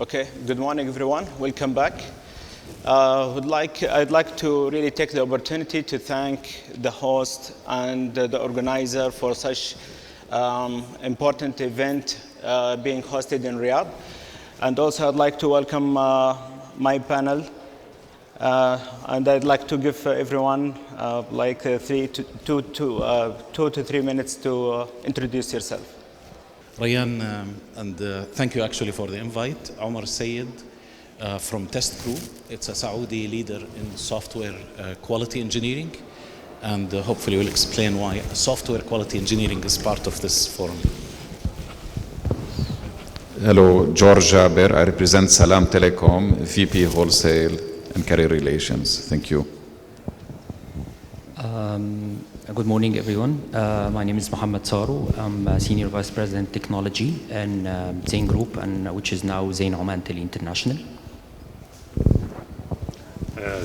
Okay, good morning, everyone. Welcome back. I'd like to really take the opportunity to thank the host and the organizer for such important event being hosted in Riyadh. And also, I'd like to welcome my panel. And I'd like to give everyone 2 to 3 minutes to introduce yourself. Rayan, and thank you actually for the invite. Omar Sayed from Test Crew. It's a Saudi leader in software quality engineering, and hopefully we'll explain why software quality engineering is part of this forum. Hello, George Jaber. I represent Salam Telecom, VP Wholesale and Carrier Relations. Thank you. Good morning, everyone. My name is Mohammed Saru. I'm Senior Vice President Technology in Zain Group, which is now Zain Oman Tele International.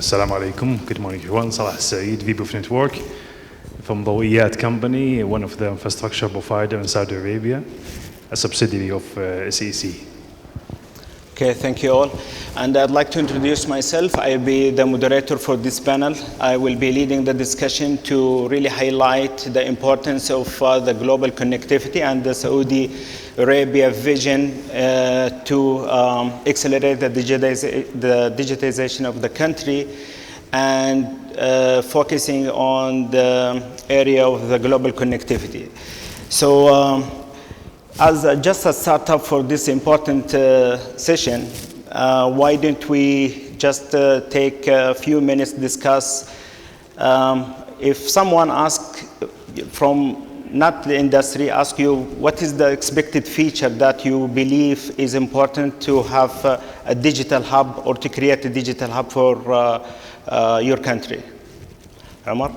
Salam alaikum. Good morning, everyone. Alsaedi, VP of Network from Dawiyat company, one of the infrastructure provider in Saudi Arabia, a subsidiary of SEC. Okay, thank you all. And I'd like to introduce myself. I'll be the moderator for this panel. I will be leading the discussion to really highlight the importance of the global connectivity and the Saudi Arabia vision to accelerate the digitization of the country and focusing on the area of the global connectivity. So, as just a startup for this important session, why don't we just take a few minutes to discuss if someone asks from not the industry, ask you what is the expected feature that you believe is important to have a digital hub or to create a digital hub for your country? Omar?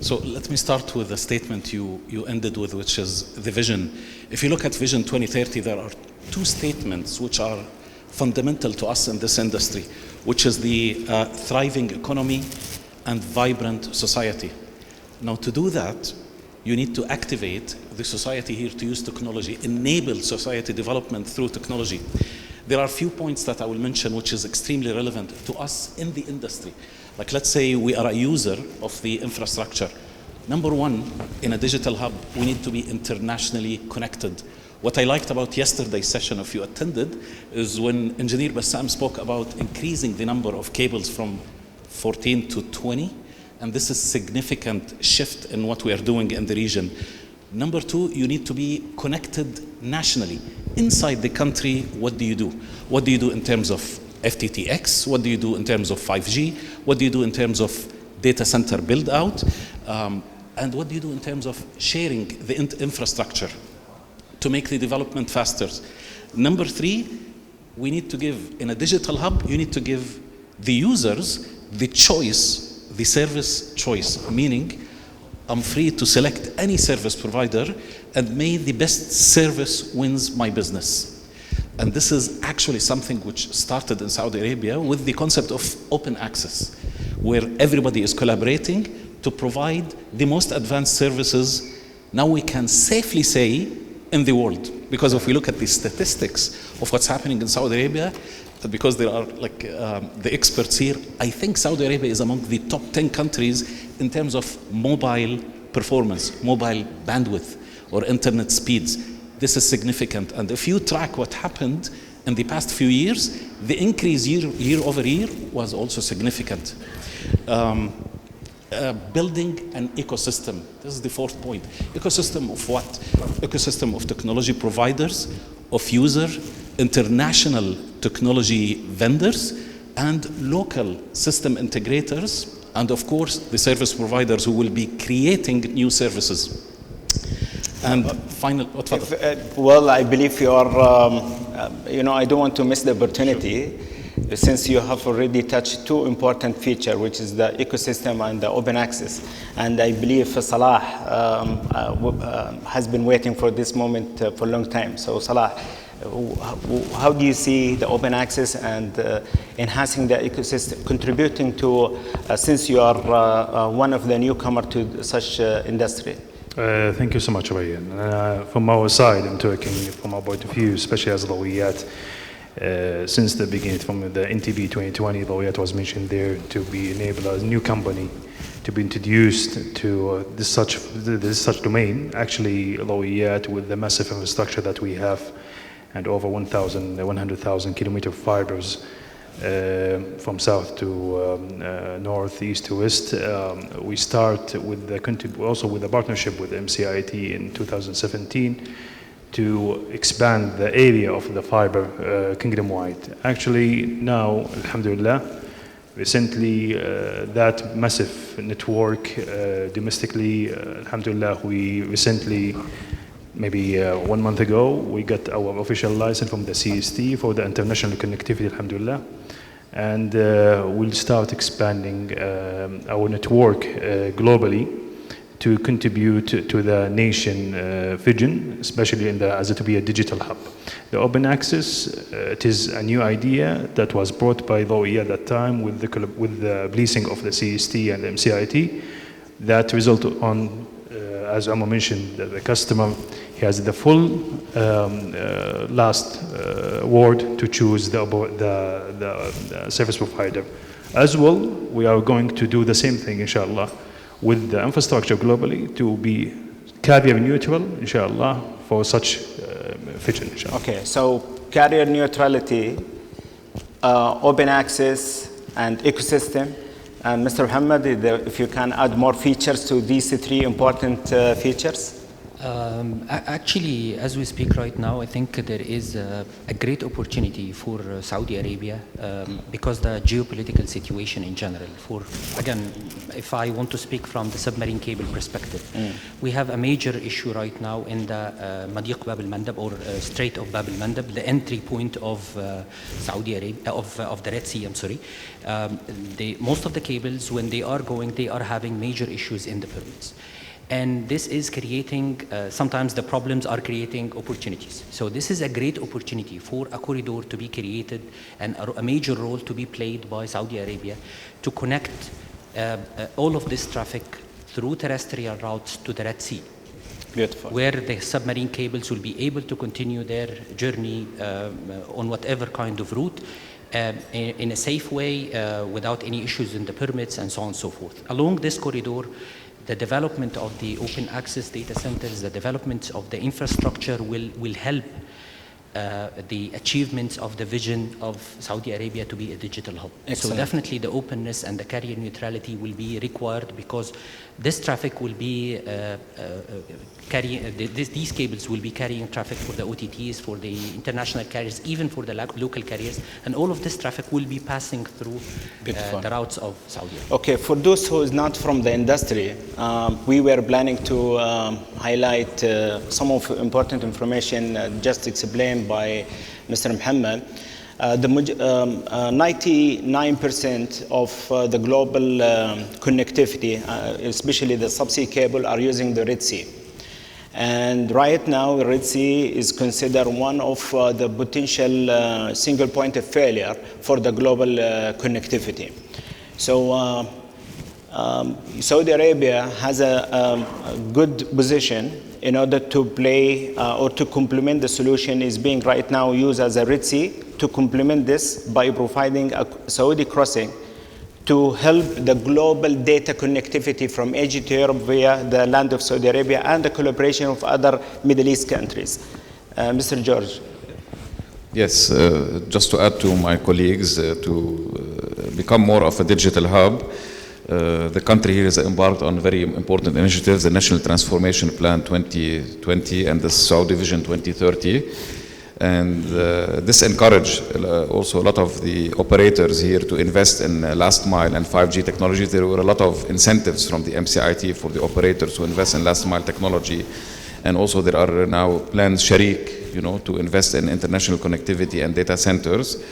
So let me start with the statement you ended with, which is the vision. If you look at Vision 2030, there are two statements which are fundamental to us in this industry, which is the thriving economy and vibrant society. Now, to do that, you need to activate the society here to use technology, enable society development through technology. There are a few points that I will mention which is extremely relevant to us in the industry. Like, let's say we are a user of the infrastructure. Number one, in a digital hub, we need to be internationally connected. What I liked about yesterday's session, if you attended, is when Engineer Bassam spoke about increasing the number of cables from 14 to 20, and this is a significant shift in what we are doing in the region. Number two, you need to be connected nationally. Inside the country, what do you do? What do you do in terms of FTTX? What do you do in terms of 5G? What do you do in terms of data center build out? And what do you do in terms of sharing the infrastructure to make the development faster? Number three, we need to give, in a digital hub, you need to give the users the choice, the service choice, meaning I'm free to select any service provider and may the best service wins my business. And this is actually something which started in Saudi Arabia with the concept of open access, where everybody is collaborating to provide the most advanced services. Now we can safely say in the world, because if we look at the statistics of what's happening in Saudi Arabia, because there are the experts here, I think Saudi Arabia is among the top 10 countries in terms of mobile performance, mobile bandwidth, or internet speeds. This is significant, and if you track what happened in the past few years, the increase year over year was also significant. Building an ecosystem. This is the fourth point. Ecosystem of what? Ecosystem of technology providers, of user, international technology vendors, and local system integrators, and of course the service providers who will be creating new services. And final, well, I believe you are, I don't want to miss the opportunity. Sure. Since you have already touched two important features, which is the ecosystem and the open access. And I believe Salah has been waiting for this moment for a long time. So Salah, how do you see the open access and enhancing the ecosystem, contributing to, since you are one of the newcomers to such industry? Thank you so much, Rayan. From our side, I'm talking from our point of view, especially as Dawiyat. since the beginning, from the NTB 2020, Dawiyat was mentioned there to be enabled as a new company to be introduced to this such domain. Actually, Dawiyat, with the massive infrastructure that we have and over 100,000 kilometer fibers from south to north, east to west. We start with also with a partnership with MCIT in 2017 to expand the area of the fiber kingdom-wide. Actually, now, alhamdulillah, recently that massive network domestically, alhamdulillah, we recently, maybe 1 month ago, we got our official license from the CST for the international connectivity, alhamdulillah. And we'll start expanding our network globally to contribute to the nation vision, especially as it to be a digital hub. The open access, it is a new idea that was brought by Dawiyat at that time with the blessing of the CST and the MCIT that resulted on, as Amma mentioned, the customer has the full last word to choose the service provider. As well, we are going to do the same thing, inshallah, with the infrastructure globally to be carrier neutral, inshallah, for such vision, inshallah. Okay, so carrier neutrality, open access, and ecosystem. And Mr. Muhammad, if you can add more features to these three important features. Actually, as we speak right now, I think there is a great opportunity for Saudi Arabia because the geopolitical situation in general. Again, if I want to speak from the submarine cable perspective, we have a major issue right now in the Madiq Bab al-Mandab, or Strait of Bab al-Mandab, the entry point of Saudi Arabia, of the Red Sea, I'm sorry. Most of the cables, when they are going, they are having major issues in the permits. And this is creating, sometimes the problems are creating opportunities. So this is a great opportunity for a corridor to be created and a major role to be played by Saudi Arabia to connect all of this traffic through terrestrial routes to the Red Sea. Beautiful. Where the submarine cables will be able to continue their journey on whatever kind of route in a safe way without any issues in the permits and so on and so forth. Along this corridor, the development of the open access data centers, the development of the infrastructure will help the achievements of the vision of Saudi Arabia to be a digital hub. Excellent. So definitely the openness and the carrier neutrality will be required because this traffic will be these cables will be carrying traffic for the OTTs, for the international carriers, even for the local carriers, and all of this traffic will be passing through the routes of Saudi Arabia. Okay, for those who is not from the industry, we were planning to highlight some of important information just explained by Mr. Muhammad. 99% of the global connectivity, especially the subsea cable, are using the Red Sea. And right now, the Red Sea is considered one of the potential single point of failure for the global connectivity. So Saudi Arabia has a good position in order to play or to complement the solution is being right now used as a Red Sea to complement this by providing a Saudi crossing to help the global data connectivity from Asia to Europe via the land of Saudi Arabia and the collaboration of other Middle East countries. Mr. George. Yes, just to add to my colleagues, to become more of a digital hub, the country here has embarked on very important initiatives, the National Transformation Plan 2020 and the Saudi Vision 2030. And this encouraged also a lot of the operators here to invest in last mile and 5G technology. There were a lot of incentives from the MCIT for the operators to invest in last mile technology. And also there are now plans, Sharik, to invest in international connectivity and data centers.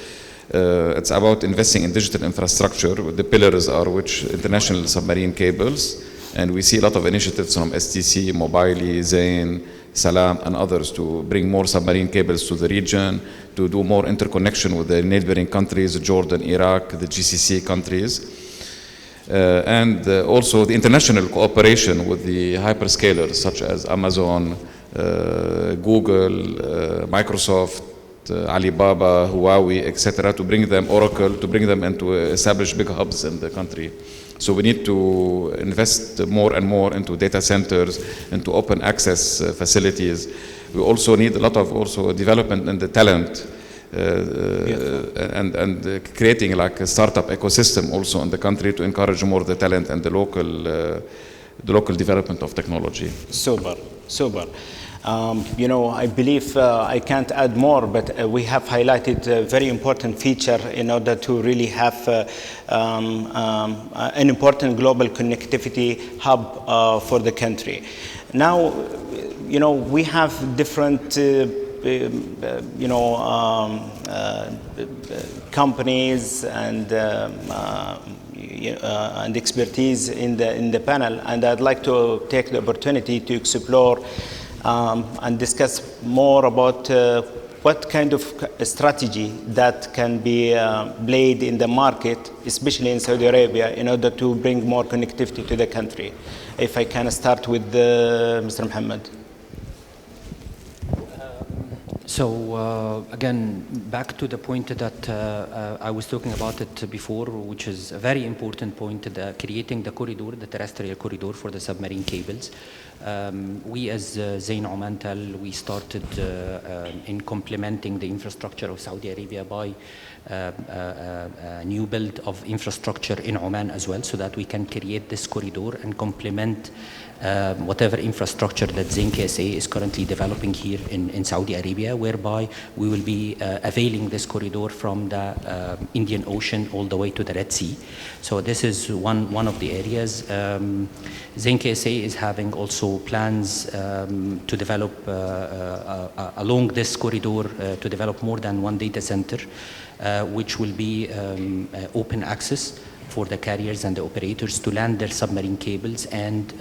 It's about investing in digital infrastructure. The pillars are which international submarine cables. And we see a lot of initiatives from STC, Mobily, Zain, Salam, and others to bring more submarine cables to the region, to do more interconnection with the neighboring countries, Jordan, Iraq, the GCC countries. And also the international cooperation with the hyperscalers such as Amazon, Google, Microsoft, Alibaba, Huawei, etc., to bring them, Oracle, to bring them into establish big hubs in the country. So we need to invest more and more into data centers, into open access facilities. We also need a lot of also development in the talent and creating like a startup ecosystem also in the country to encourage more the talent and the local development of technology. Super, super. You know, I believe I can't add more, but we have highlighted a very important feature in order to really have an important global connectivity hub for the country. Now, you know, we have different companies and expertise in the panel, and I'd like to take the opportunity to explore and discuss more about what kind of strategy that can be played in the market, especially in Saudi Arabia, in order to bring more connectivity to the country. If I can start with Mr. Mohammed. So again, back to the point that I was talking about it before, which is a very important point, creating the corridor, the terrestrial corridor for the submarine cables. We as Zain Oman Tel, we started in complementing the infrastructure of Saudi Arabia by a new build of infrastructure in Oman as well, so that we can create this corridor and complement whatever infrastructure that Zain KSA is currently developing here in Saudi Arabia, whereby we will be availing this corridor from the Indian Ocean all the way to the Red Sea. So this is one of the areas. Zain KSA is having also plans to develop along this corridor to develop more than one data center, which will be open access for the carriers and the operators to land their submarine cables, and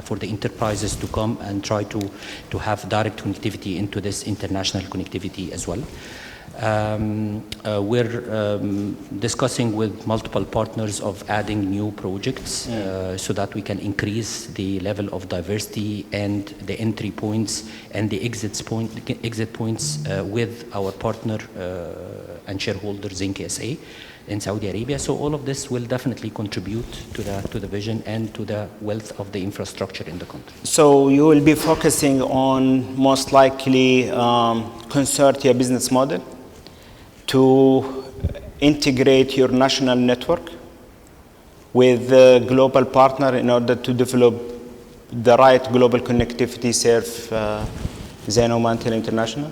for the enterprises to come and try to have direct connectivity into this international connectivity as well. We're discussing with multiple partners of adding new projects so that we can increase the level of diversity and the entry points and the exit points with our partner and shareholder Zain KSA in Saudi Arabia. So all of this will definitely contribute to the vision and to the wealth of the infrastructure in the country. So you will be focusing on most likely consortia business model to integrate your national network with a global partner in order to develop the right global connectivity serve Zain Oman Tel International?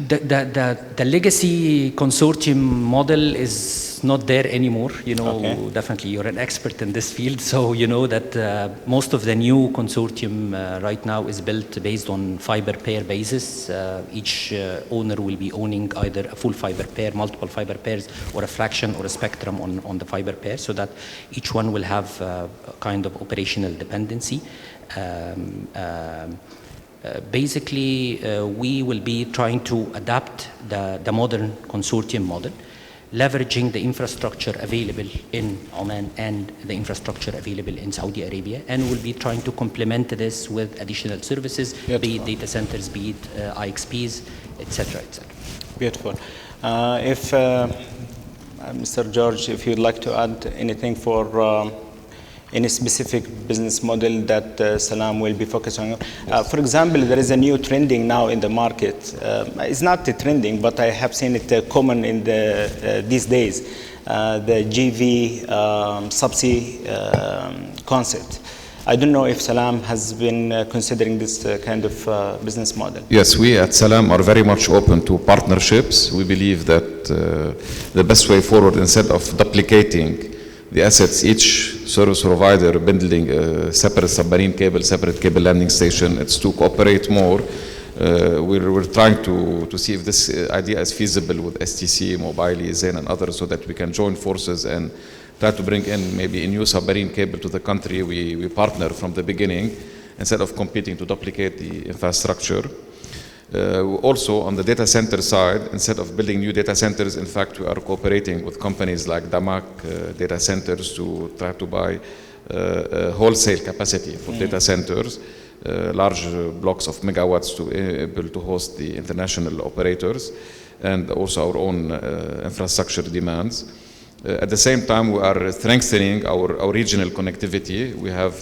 The legacy consortium model is not there anymore. You know, Okay. Definitely you're an expert in this field, so you know that most of the new consortium right now is built based on fiber pair basis. Each owner will be owning either a full fiber pair, multiple fiber pairs, or a fraction or a spectrum on the fiber pair, so that each one will have a kind of operational dependency. Basically, we will be trying to adapt the modern consortium model, leveraging the infrastructure available in Oman and the infrastructure available in Saudi Arabia, and we'll be trying to complement this with additional services, be it data centers, be it IXPs, etc., etc. Beautiful. If Mr. George, if you'd like to add anything for any specific business model that Salam will be focusing on. For example, there is a new trending now in the market. It's not trending, but I have seen it common in these days, the GV subsea concept. I don't know if Salam has been considering this kind of business model. Yes, we at Salam are very much open to partnerships. We believe that the best way forward, instead of duplicating the assets, each service provider building a separate submarine cable, separate cable landing station, it's to cooperate more. We're trying to see if this idea is feasible with STC, Mobily, Zain, and others, so that we can join forces and try to bring in maybe a new submarine cable to the country. We partner from the beginning instead of competing to duplicate the infrastructure. Also on the data center side, instead of building new data centers, in fact, we are cooperating with companies like Damak data centers to try to buy wholesale capacity for data centers. large blocks of megawatts to able to host the international operators and also our own infrastructure demands. At the same time, we are strengthening our regional connectivity. We have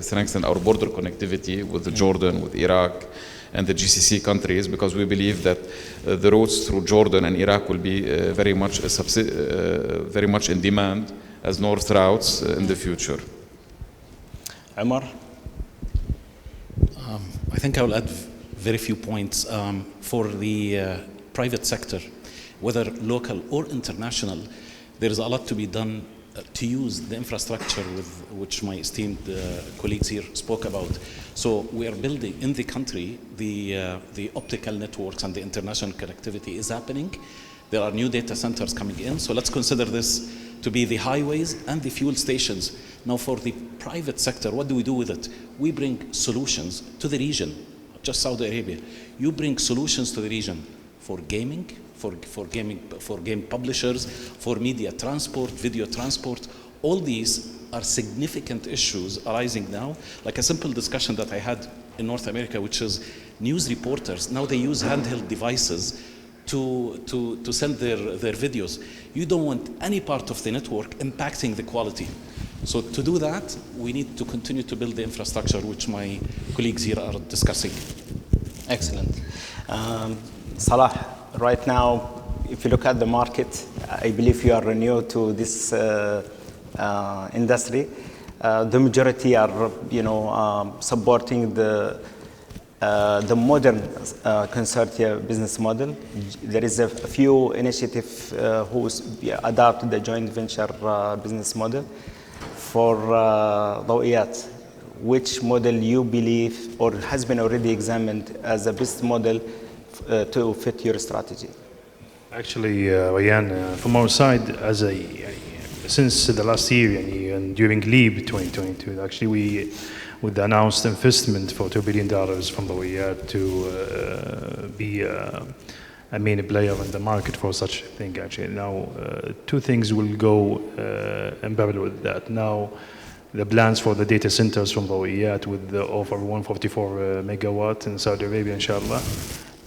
strengthened our border connectivity with Jordan, with Iraq, and the GCC countries, because we believe that the routes through Jordan and Iraq will be very much in demand as north routes in the future. Omar? I think I will add very few points. For the private sector, whether local or international, there is a lot to be done to use the infrastructure with which my esteemed colleagues here spoke about. So we are building in the country the optical networks, and the international connectivity is happening. There are new data centers coming in. So let's consider this to be the highways and the fuel stations. Now for the private sector, what do we do with it? We bring solutions to the region, not just Saudi Arabia. You bring solutions to the region for gaming, for game publishers, for media transport, video transport. All these are significant issues arising now. Like a simple discussion that I had in North America, which is news reporters, now they use handheld devices to send their videos. You don't want any part of the network impacting the quality. So to do that, we need to continue to build the infrastructure, which my colleagues here are discussing. Excellent. Salah, right now, if you look at the market, I believe you are new to this industry. The majority are, supporting the modern consortia business model. There is a few initiatives who adopt the joint venture business model. For Dawiyat, which model you believe or has been already examined as the best model to fit your strategy? Actually, Rayan, from our side, since the last year and during LEAP 2022, actually with the announced investment for $2 billion from Dawiyat to be a main player in the market for such a thing. Actually, now two things will go in parallel with that. Now, the plans for the data centers from Dawiyat with the over 144 megawatt in Saudi Arabia, inshallah.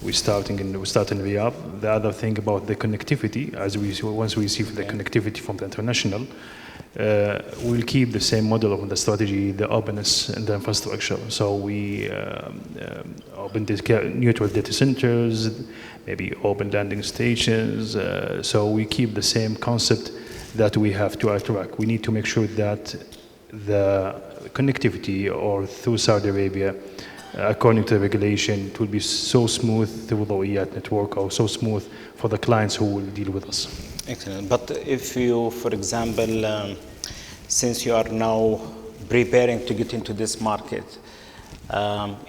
We start in Riyadh. The other thing about the connectivity, once we receive the connectivity from the international, we'll keep the same model of the strategy, the openness in the infrastructure. So we open neutral data centers, maybe open landing stations. So we keep the same concept that we have to Iraq. We need to make sure that the connectivity or through Saudi Arabia, according to the regulation, it will be so smooth through the Dawiyat network, or so smooth for the clients who will deal with us. Excellent. But if you, for example, since you are now preparing to get into this market,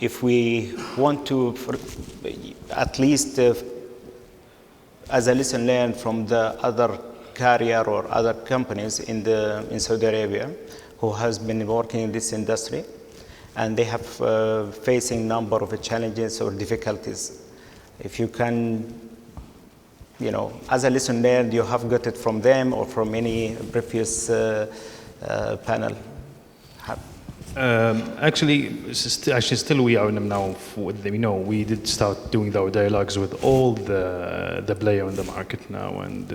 if we want to, at least as a lesson learned from the other carrier or other companies in Saudi Arabia who has been working in this industry, and they have facing number of challenges or difficulties. If you can, as a lesson learned, you have got it from them or from any previous panel. Actually, still we are now. We did start doing our dialogues with all the player in the market now, and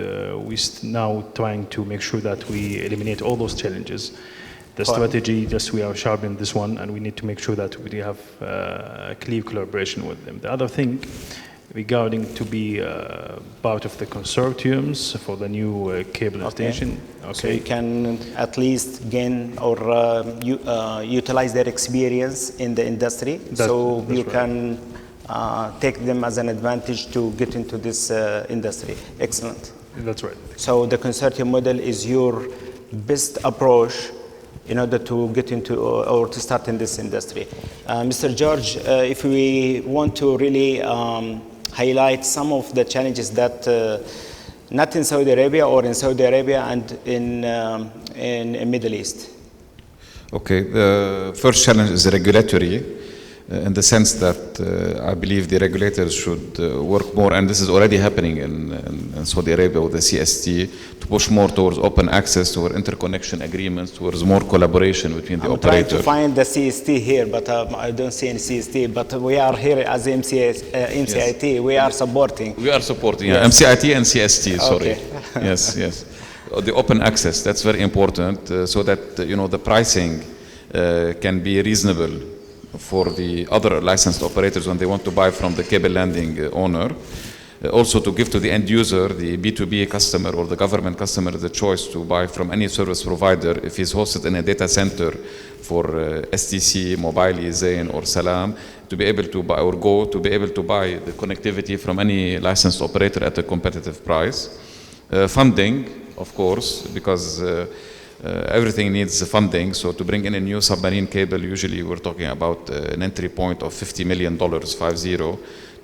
we now trying to make sure that we eliminate all those challenges. The strategy, just we are sharpening this one, and we need to make sure that we have a clear collaboration with them. The other thing, regarding to be part of the consortiums for the new cable station. Okay. So you can at least gain or utilize their experience in the industry, so you can take them as an advantage to get into this industry. Excellent. That's right. So the consortium model is your best approach in order to get into or to start in this industry. Mr. George, if we want to really highlight some of the challenges that not in Saudi Arabia or in Saudi Arabia and in Middle East. Okay, the first challenge is regulatory, in the sense that I believe the regulators should work more, and this is already happening in Saudi Arabia with the CST, to push more towards open access, toward interconnection agreements, towards more collaboration between the I'm trying operators. to find the CST here, but I don't see any CST. But we are here as MCIT. Yes. We are supporting. We are supporting, Yes. MCIT and CST, sorry. Okay. Yes, yes. The open access, that's very important, so that the pricing can be reasonable for the other licensed operators when they want to buy from the cable landing owner. Also to give to the end user, the B2B customer or the government customer, the choice to buy from any service provider if he's hosted in a data center for STC, Mobily, Zain or Salam, to be able to buy, or Go, to be able to buy the connectivity from any licensed operator at a competitive price. Funding, of course, because everything needs funding. So to bring in a new submarine cable, usually we're talking about an entry point of $50 million, 50.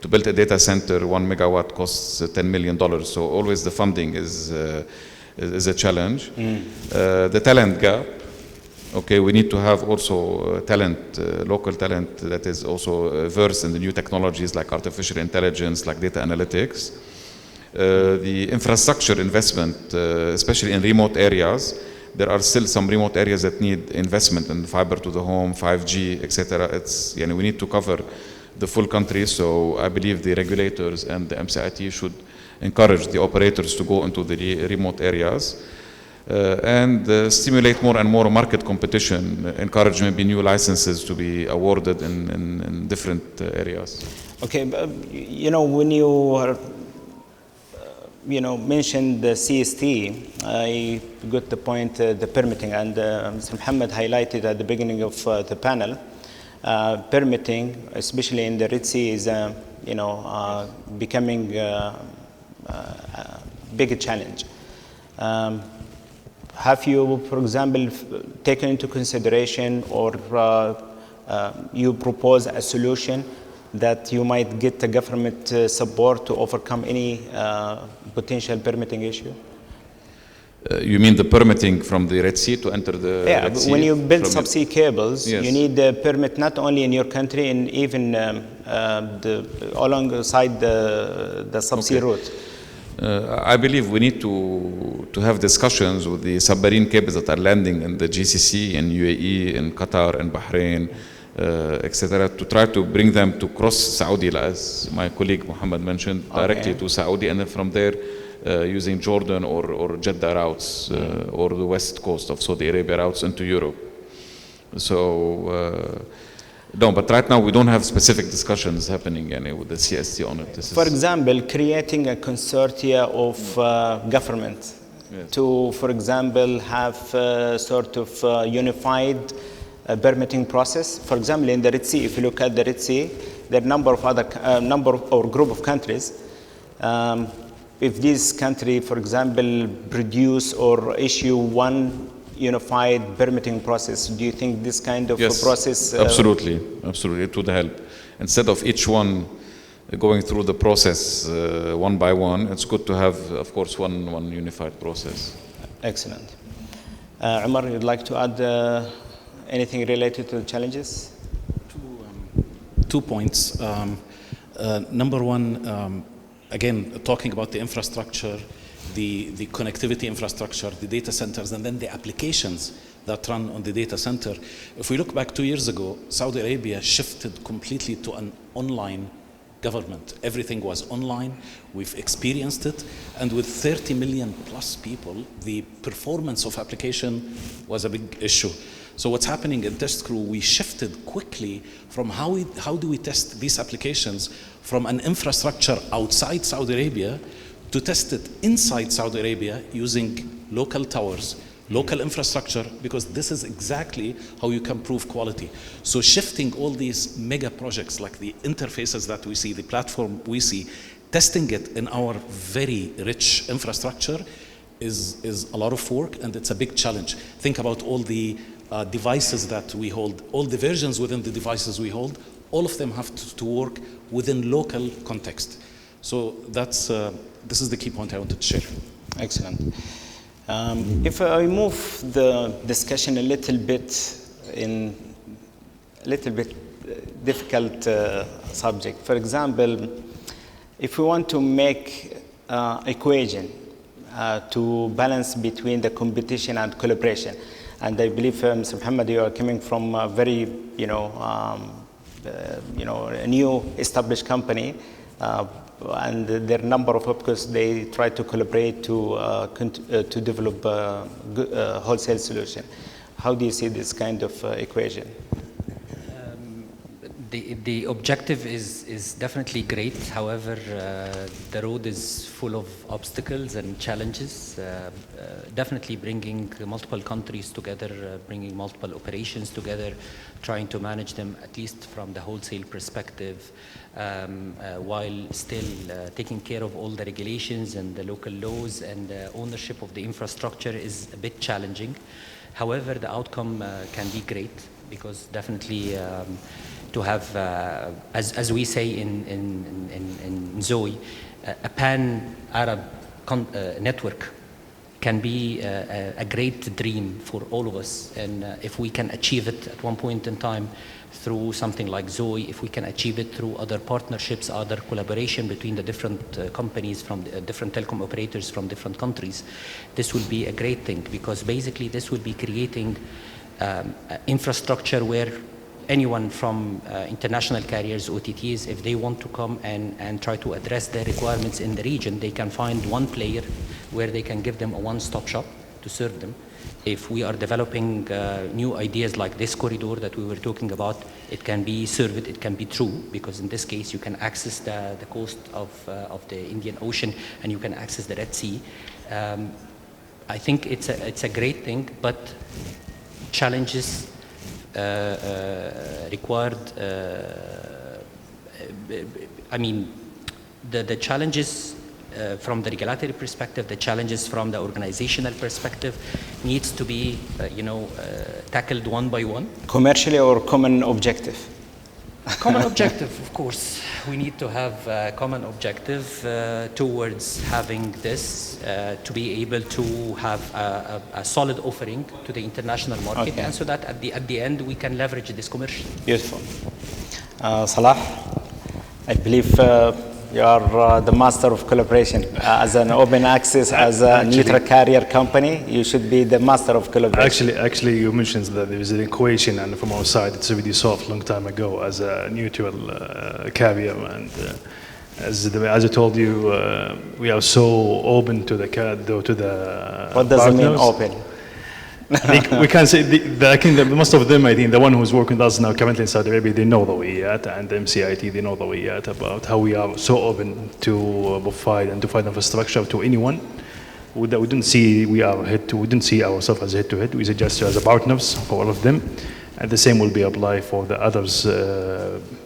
To build a data center, 1 megawatt costs $10 million. So always the funding is a challenge. The talent gap. Okay, we need to have also talent, local talent that is also versed in the new technologies like artificial intelligence, like data analytics. The infrastructure investment, especially in remote areas, there are still some remote areas that need investment in fiber to the home, 5G, etc. We need to cover the full country. So I believe the regulators and the MCIT should encourage the operators to go into the remote areas and stimulate more and more market competition, encourage maybe new licenses to be awarded in different areas. Okay, when you are mentioned the CST, I got the point, the permitting, and Mr. Mohammed highlighted at the beginning of the panel. Permitting, especially in the Red Sea, is becoming a big challenge. Have you, for example, taken into consideration or you propose a solution that you might get the government support to overcome any potential permitting issue? You mean the permitting from the Red Sea to enter the Red Sea? When you build subsea cables, yes, you need a permit not only in your country and even alongside the subsea route. I believe we need to have discussions with the submarine cables that are landing in the GCC, in UAE, in Qatar, and Bahrain, etc., to try to bring them to cross Saudi, as my colleague Mohammed mentioned, directly to Saudi, and then from there using Jordan or Jeddah routes or the west coast of Saudi Arabia routes into Europe. So, no, but right now we don't have specific discussions happening with the CST on it. For example, creating a consortia of government to, for example, have sort of unified permitting process. For example, in the Red Sea, if you look at the Red Sea, there are number or group of countries. If this country, for example, produce or issue one unified permitting process, do you think this kind of process? Absolutely, it would help. Instead of each one going through the process one by one, it's good to have, of course, one unified process. Excellent. Umar, you'd like to add anything related to the challenges? 2 points. Number one, again, talking about the infrastructure, the connectivity infrastructure, the data centers, and then the applications that run on the data center. If we look back 2 years ago, Saudi Arabia shifted completely to an online government. Everything was online. We've experienced it. And with 30 million plus people, the performance of application was a big issue. So what's happening in Test Crew, we shifted quickly from how do we test these applications from an infrastructure outside Saudi Arabia to test it inside Saudi Arabia using local towers, local infrastructure, because this is exactly how you can prove quality. So shifting all these mega projects like the interfaces that we see, the platform we see, testing it in our very rich infrastructure is a lot of work, and it's a big challenge. Think about all the devices that we hold, all the versions within the devices we hold, all of them have to work within local context. So that's this is the key point I wanted to share. Excellent. If I move the discussion a little bit difficult subject. For example, if we want to make equation to balance between the competition and collaboration, and I believe, Mr. Muhammad, you are coming from a very, a new established company, and there are a number of opcos, they try to collaborate to develop a wholesale solution. How do you see this kind of equation? The objective is definitely great. However, the road is full of obstacles and challenges. Definitely bringing multiple countries together, bringing multiple operations together, trying to manage them at least from the wholesale perspective, while still taking care of all the regulations and the local laws and the ownership of the infrastructure is a bit challenging. However, the outcome can be great, because definitely to have, as we say in Zoe, a pan-Arab network can be a great dream for all of us. And if we can achieve it at one point in time through something like Zoe, if we can achieve it through other partnerships, other collaboration between the different companies from different telecom operators from different countries, this will be a great thing, because basically this will be creating infrastructure where anyone from international carriers, OTTs, if they want to come and try to address their requirements in the region, they can find one player where they can give them a one-stop shop to serve them. If we are developing new ideas like this corridor that we were talking about, it can be served, it can be true, because in this case you can access the coast of the Indian Ocean, and you can access the Red Sea. I think it's a great thing, but challenges required, I mean, the challenges from the regulatory perspective, the challenges from the organizational perspective needs to be, tackled one by one. Commercially or common objective? Common objective, of course. We need to have a common objective towards having this, to be able to have a solid offering to the international market, okay, and so that at the end we can leverage this commercially. Beautiful. Salah, I believe you are the master of collaboration. As an open access, as a neutral carrier company, you should be the master of collaboration. Actually, you mentioned that there is an equation, and from our side, it's already solved a long time ago as a neutral carrier. And as I told you, we are so open to the What does it mean, open? We can say, I think most of them, I think the one who's working with us now currently in Saudi Arabia, they know Dawiyat, and MCIT, they know Dawiyat about how we are so open to provide and to provide infrastructure to anyone. We didn't see ourselves as head-to-head. We see just as a partners for all of them, and the same will be applied for the others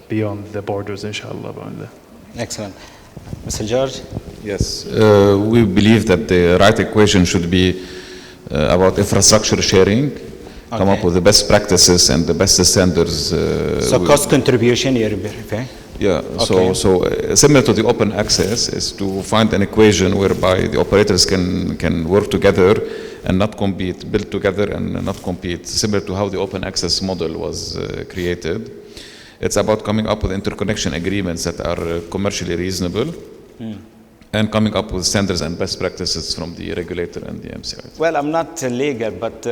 beyond the borders, inshallah. Excellent. Mr. George? Yes, we believe that the right equation should be about infrastructure sharing, come up with the best practices and the best standards. So cost contribution, you're referring? Yeah, okay, so similar to the open access is to find an equation whereby the operators can work together and not compete, build together and not compete, similar to how the open access model was created. It's about coming up with interconnection agreements that are commercially reasonable. And coming up with standards and best practices from the regulator and the MCI. Well, I'm not legal, but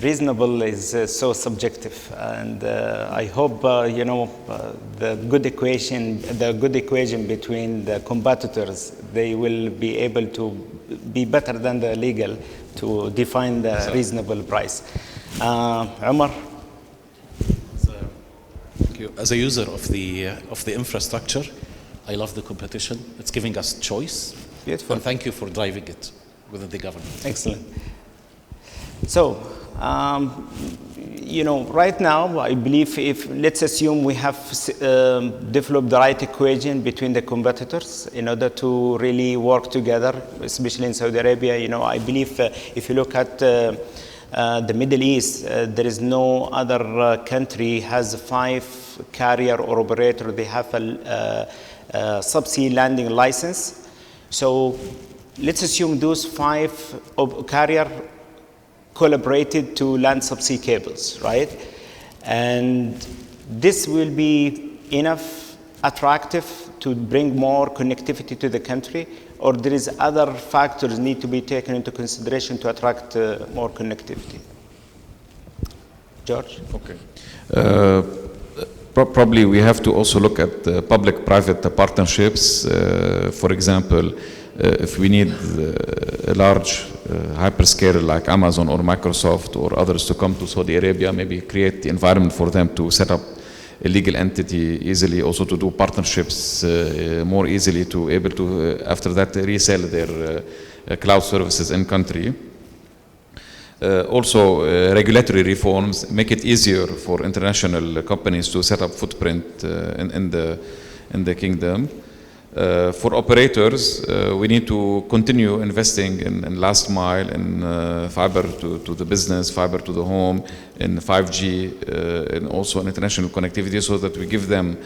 reasonable is so subjective, and I hope the good equation between the competitors, they will be able to be better than the legal to define the reasonable price. Umar? Thank you. As a user of the infrastructure, I love the competition. It's giving us choice. Beautiful. And thank you for driving it within the government. Excellent. So, right now, I believe let's assume we have developed the right equation between the competitors in order to really work together, especially in Saudi Arabia. I believe if you look at the Middle East, there is no other country has 5 carrier or operator. They have a subsea landing license. So let's assume those 5 carrier collaborated to land subsea cables, right? And this will be enough attractive to bring more connectivity to the country, or there is other factors need to be taken into consideration to attract more connectivity? George? Okay. Probably we have to also look at public-private partnerships. For example, if we need a large hyperscaler like Amazon or Microsoft or others to come to Saudi Arabia, maybe create the environment for them to set up a legal entity easily, also to do partnerships more easily, to able to after that resell their cloud services in country. Also, regulatory reforms make it easier for international companies to set up footprint in the kingdom. For operators, we need to continue investing in last mile, in fiber to the business, fiber to the home, in 5G, and also in international connectivity, so that we give them,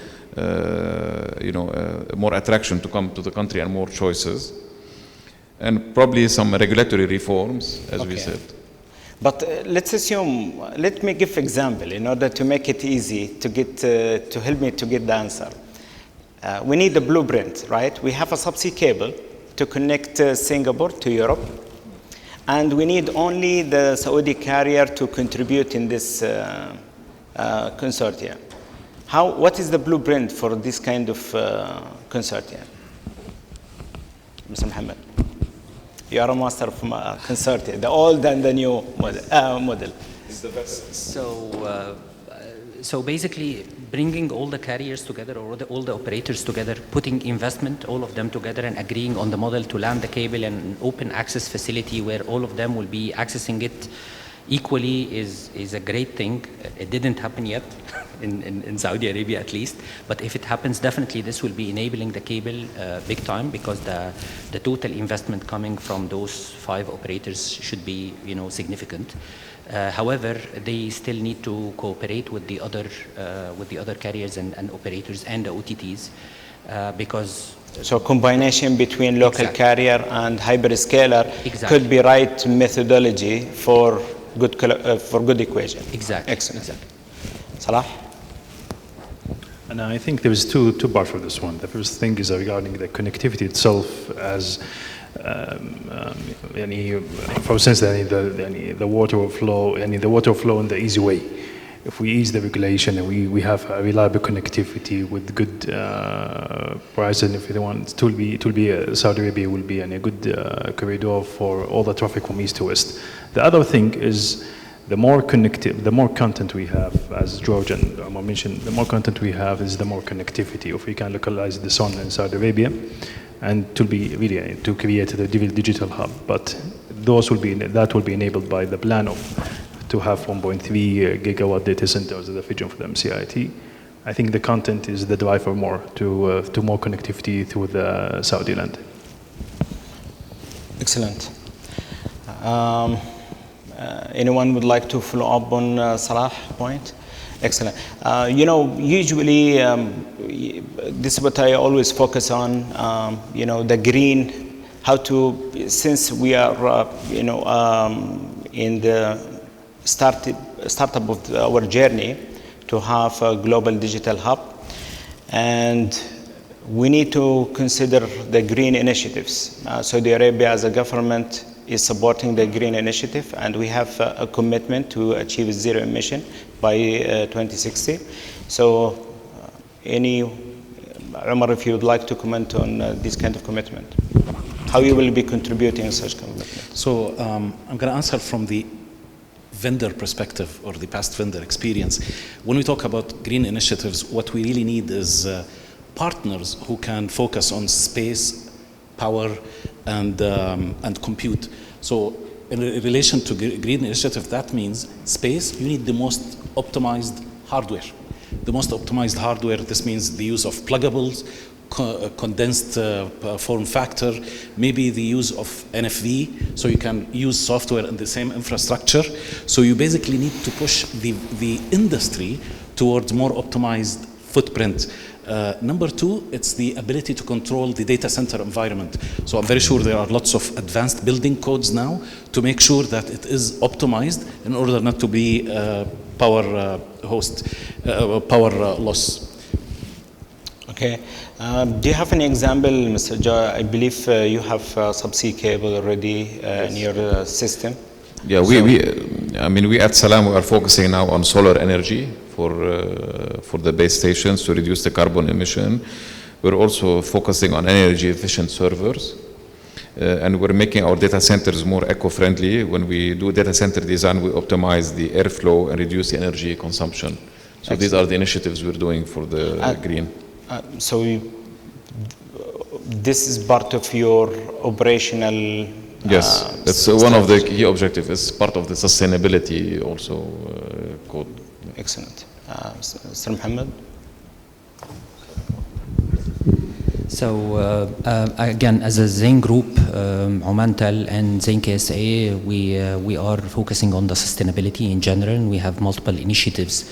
more attraction to come to the country and more choices. And probably some regulatory reforms, as we said. But let's assume, let me give example in order to make it easy to get, to help me to get the answer. We need the blueprint, right? We have a subsea cable to connect Singapore to Europe, and we need only the Saudi carrier to contribute in this consortium. What is the blueprint for this kind of consortium? Mr. Mohammed, you are a master of consortium, the old and the new model. So basically, bringing all the carriers together, or all the operators together, putting investment, all of them together, and agreeing on the model to land the cable and an open access facility where all of them will be accessing it equally is a great thing. It didn't happen yet, in Saudi Arabia at least. But if it happens, definitely this will be enabling the cable big time, because the total investment coming from those 5 operators should be, significant. However, they still need to cooperate with the other carriers and operators and the OTTs, because. So combination between local carrier and hyperscaler could be right methodology for good equation. Exactly. Excellent. Salah? And I think there is two parts for this one. The first thing is regarding the connectivity itself, as for instance, the water flow in the easy way. If we ease the regulation and we have a reliable connectivity with good price, and if they want, it will be Saudi Arabia will be in a good corridor for all the traffic from east to west. The other thing is, the more content we have, as George and Omar mentioned, the more content we have is the more connectivity. If we can localize the sun in Saudi Arabia, and to be really to create the digital hub, but that will be enabled by the plan of to have 1.3 gigawatt data centers as a vision for the MCIT. I think the content is the driver more to more connectivity through the Saudi land. Excellent. Anyone would like to follow up on Salah's point? Excellent. Usually this is what I always focus on. The green, since we are in the startup of our journey to have a global digital hub, and we need to consider the green initiatives. Saudi Arabia as a government is supporting the green initiative, and we have a commitment to achieve zero emission by 2060. So Umar, if you would like to comment on this kind of commitment, how you will be contributing such commitment. So I'm going to answer from the vendor perspective, or the past vendor experience. When we talk about green initiatives, what we really need is partners who can focus on space, power, and compute. So in relation to green initiative, that means space, you need the most optimized hardware. The most optimized hardware, this means the use of pluggables, condensed form factor, maybe the use of NFV, so you can use software in the same infrastructure. So you basically need to push the industry towards more optimized footprint. Number 2, it's the ability to control the data center environment. So I'm very sure there are lots of advanced building codes now to make sure that it is optimized in order not to be power loss. Okay. Do you have any example, Mr. Joe? I believe you have subsea cable already in your system. Yeah, we at Salam we are focusing now on solar energy for the base stations to reduce the carbon emission. We're also focusing on energy efficient servers, and we're making our data centers more eco-friendly. When we do data center design, we optimize the airflow and reduce the energy consumption. So Excellent. These are the initiatives we're doing for the green. This is part of your operational. Yes, that's one of the key objectives. It's part of the sustainability also code. Excellent. Mr. Mohammed? So again, as a Zain group, Omantel and Zain KSA, we are focusing on the sustainability in general. And we have multiple initiatives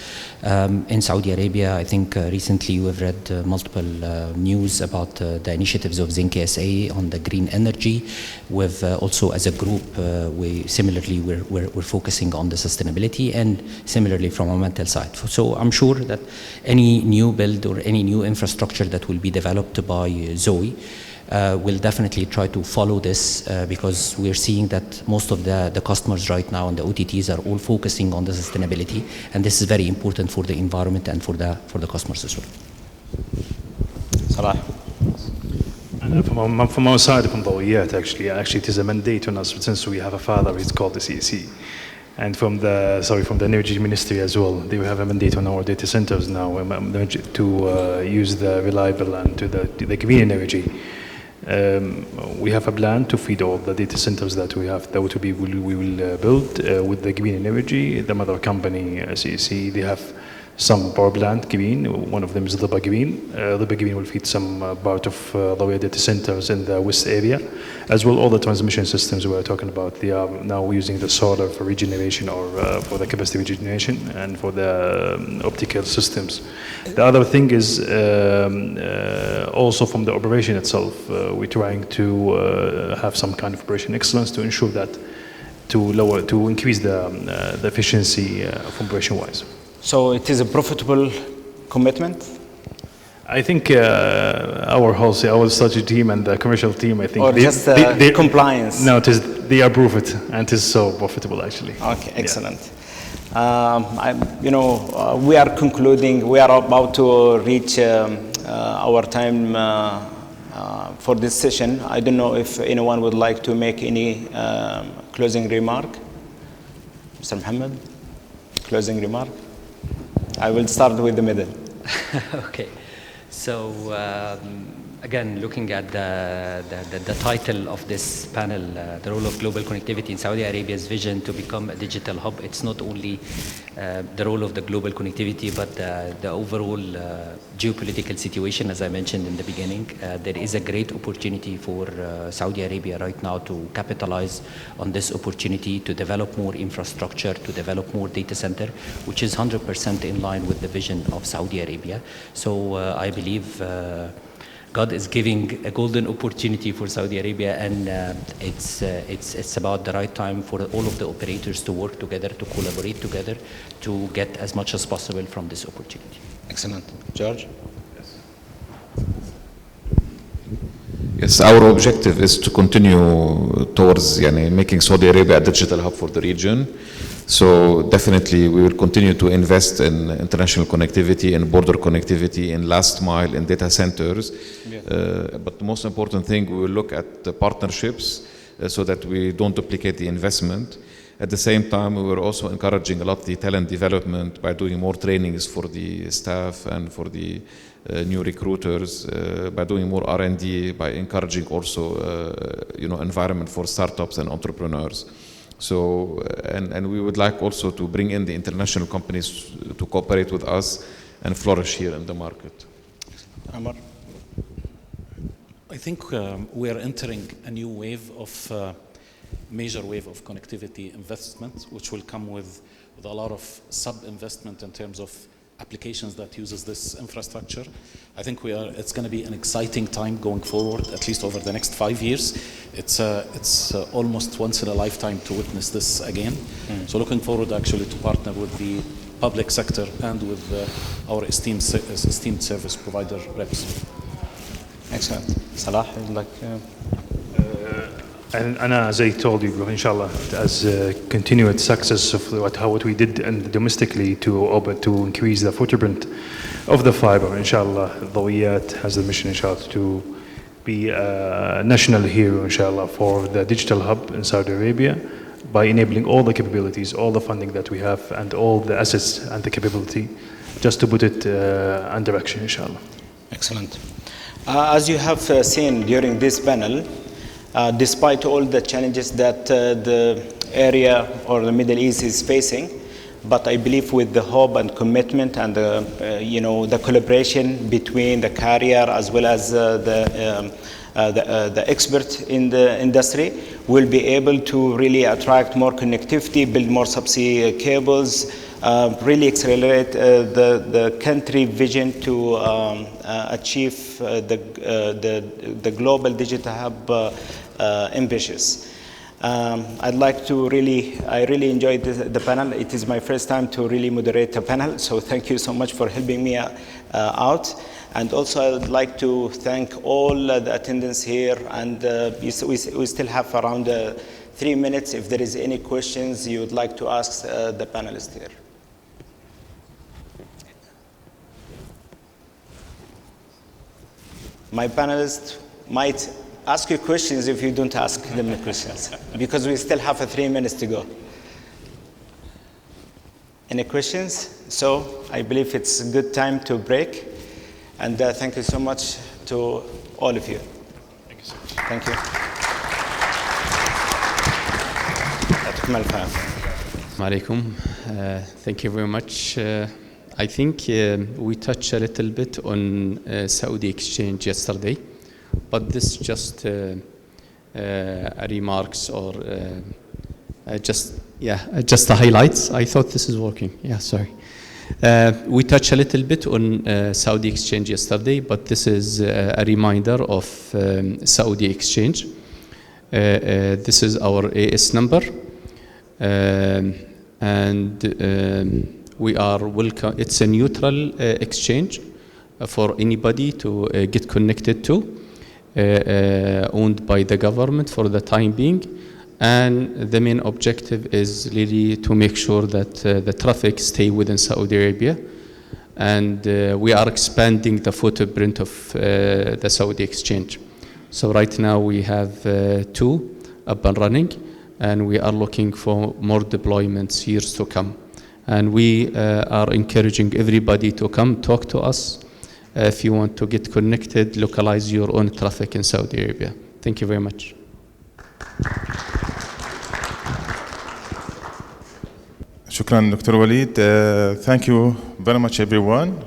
in Saudi Arabia. I think recently we've read multiple news about the initiatives of Zain KSA on the green energy. We've also, as a group, we're focusing on the sustainability, and similarly from Omantel side. So I'm sure that any new build or any new infrastructure that will be developed by Zoe will definitely try to follow this because we're seeing that most of the customers right now and the OTTs are all focusing on the sustainability, and this is very important for the environment and for the customers as well. Salah? From our side, from Dawiyat, actually it is a mandate on us since we have a father. He's called the CEC. And from the Energy Ministry as well, they have a mandate on our data centers now to use the reliable and to the green energy. We have a plan to feed all the data centers that we have, that we will build with the green energy. The mother company, CEC, they have some power plant green. One of them is Riba Green. Riba Green will feed some part of the data centers in the west area, as well all the transmission systems we are talking about. They are now using the solar for regeneration or for the capacity regeneration and for the optical systems. The other thing is also from the operation itself, we're trying to have some kind of operation excellence to ensure that to increase the efficiency from operation-wise. So it is a profitable commitment? I think our strategy team and the commercial team, I think, or just the compliance? No, they approve it, and it is so profitable actually. Okay, excellent. Yeah. We are concluding. We are about to reach our time for this session. I don't know if anyone would like to make any closing remark. Mr. Mohammed, closing remark. I will start with the middle. Okay. So again, looking at the title of this panel, the role of global connectivity in Saudi Arabia's vision to become a digital hub, it's not only the role of the global connectivity, but the overall geopolitical situation, as I mentioned in the beginning. There is a great opportunity for Saudi Arabia right now to capitalize on this opportunity to develop more infrastructure, to develop more data center, which is 100% in line with the vision of Saudi Arabia. So I believe God is giving a golden opportunity for Saudi Arabia, and it's about the right time for all of the operators to work together, to collaborate together, to get as much as possible from this opportunity. Excellent. George? Yes, our objective is to continue towards making Saudi Arabia a digital hub for the region. So definitely we will continue to invest in international connectivity and border connectivity, in last mile, in data centers. Yeah. But the most important thing, we will look at the partnerships so that we don't duplicate the investment. At the same time, we were also encouraging a lot of the talent development by doing more trainings for the staff and for the new recruiters, by doing more R&D, by encouraging also environment for startups and entrepreneurs. So, and we would like also to bring in the international companies to cooperate with us and flourish here in the market. Amar? I think we are entering a new wave of major wave of connectivity investment, which will come with a lot of sub-investment in terms of applications that uses this infrastructure. I think it's going to be an exciting time going forward, at least over the next 5 years. It's almost once in a lifetime to witness this again. So looking forward actually to partner with the public sector and with our esteemed service provider reps. Excellent. Salah, like. And as I told you, inshallah, as continued success of what we did and domestically to increase the footprint of the fiber, inshallah, Dawiyat has the mission, inshallah, to be a national hero, inshallah, for the digital hub in Saudi Arabia by enabling all the capabilities, all the funding that we have, and all the assets and the capability, just to put it under action, inshallah. Excellent. As you have seen during this panel, despite all the challenges that the area or the Middle East is facing, but I believe with the hope and commitment and the collaboration between the carrier as well as the experts in the industry, will be able to really attract more connectivity, build more subsea cables, really accelerate the country vision to achieve the global digital hub ambitious. I really enjoyed the panel. It is my first time to really moderate a panel, so thank you so much for helping me out. And also I'd like to thank all the attendants here, and we still have around 3 minutes if there is any questions you would like to ask the panelists here. My panelists might ask you questions if you don't ask them the questions, because we still have 3 minutes to go. Any questions? So I believe it's a good time to break. And thank you so much to all of you. Thank you so much. Thank you. Alaikum. Thank you very much. I think we touched a little bit on Saudi exchange yesterday, but this just remarks or just the highlights. I thought this is working. Yeah, sorry. We touched a little bit on Saudi exchange yesterday, but this is a reminder of Saudi exchange. This is our AS number, and we are welcome. It's a neutral exchange for anybody to get connected to, owned by the government for the time being. And the main objective is really to make sure that the traffic stay within Saudi Arabia. And we are expanding the footprint of the Saudi exchange. So right now we have 2 up and running, and we are looking for more deployments years to come. And we are encouraging everybody to come talk to us if you want to get connected, localize your own traffic in Saudi Arabia. Thank you very much. Shukran, Dr. Walid. Thank you very much, everyone.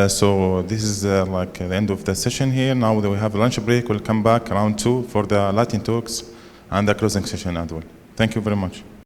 So this is like the end of the session here. Now that we have a lunch break, we'll come back around 2 for the Latin talks and the closing session as well. Thank you very much.